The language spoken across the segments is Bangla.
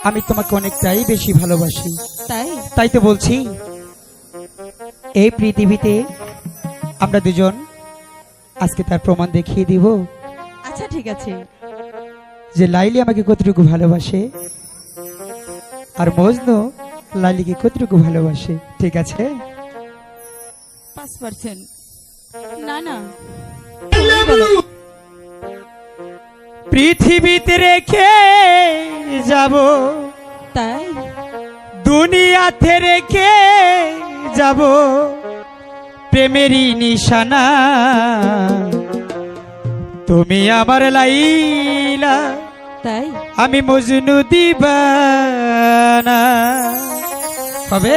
আমি তোমাকে অনেকটাই বেশি ভালোবাসি। তাই তাই তো বলছি, এই পৃথিবীতে আমরা দুজন আজকে তার প্রমাণ দেখিয়ে দিব আচ্ছা ঠিক আছে। যে লাইলি আমাকে কতটুকু ভালোবাসে আর মজনু লাইলিকে কতটুকু ভালোবাসে। ঠিক আছে? 5%। না না, তুমি বলো। পৃথিবীতে রেখে যাব, তাই দুনিয়াতে রেখে যাব প্রেমেরই নিশানা। তুমি আমার লাইলা, তাই আমি মজনু দিবানা। হবে?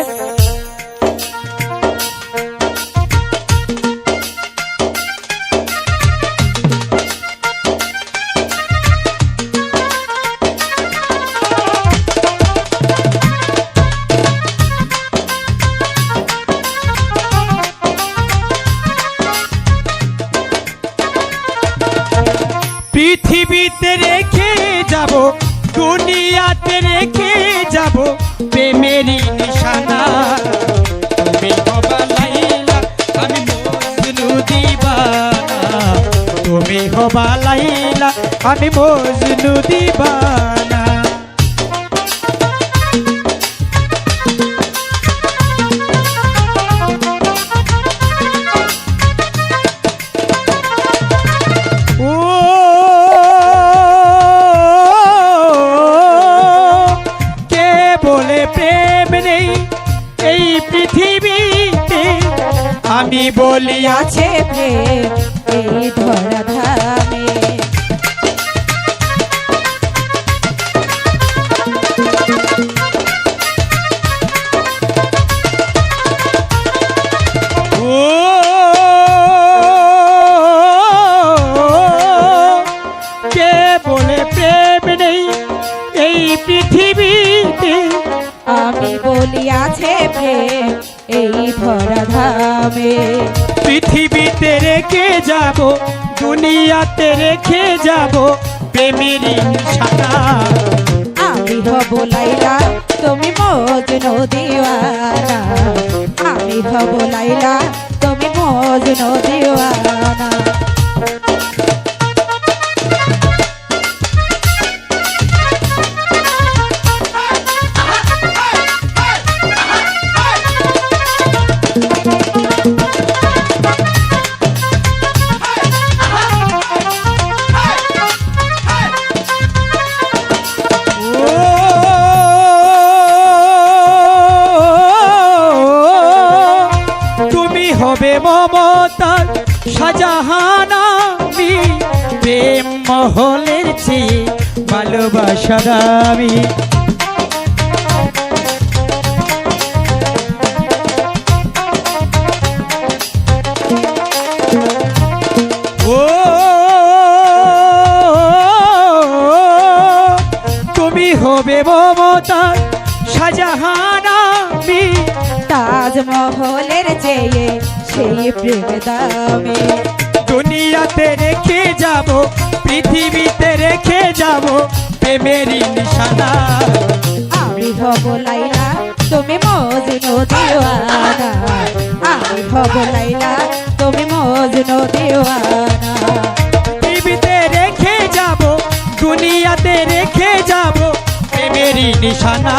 পৃথিবীতে রেখে যাব, দুনিয়াতে রেখে যাব প্রেমেরই নিশানা। তুমি হবা লাইলা, আমি মজনু দিবানা। তুমি হবা লাইলা, আমি মজনু দিবানা। আমি বলি আছে প্রেম এই ধরা ধামে। ও কে বলে প্রেম নেই এই পৃথিবীতে। আমি বলি আছে প্রেম এই ধরা ধামে। পৃথিবীতে রেখে যাব, দুনিয়াতে রেখে যাব প্রেমেরই নিশানা। আমি হব লাইলা, তুমি মজনু দিওয়ানা। আমি হব লাইলা, তুমি মজনু দিওয়ানা। হবে মমতার শাহজাহান, আমি প্রেম মহলের চেয়ে ভালোবাসা দামি। ও তুমি হবে মমতার শাহজাহান, আমি তাজমহলের চেয়ে সেই প্রেম দামি। দুনিয়াতে রেখে যাব, পৃথিবীতে রেখে যাব প্রেমেরই নিশানা। আমি হব লাইলা, তুমি মজনু দিওয়ানা। আমি হব লাইলা, তুমি মজনু দিওয়ানা। পৃথিবীতে রেখে যাব, দুনিয়াতে রেখে যাব প্রেমেরই নিশানা।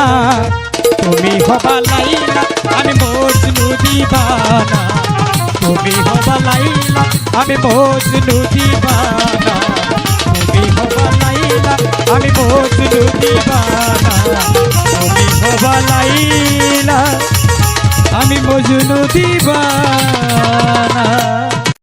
তুমি হবা লাইলা, আমি মজনু দিবানা। তুমি হবা লাইলা, আমি মজনু দিবানা। তুমি হবা লাইলা, আমি মজনু দিবানা। তুমি হবা লাইলা, আমি মজনু দিবানা।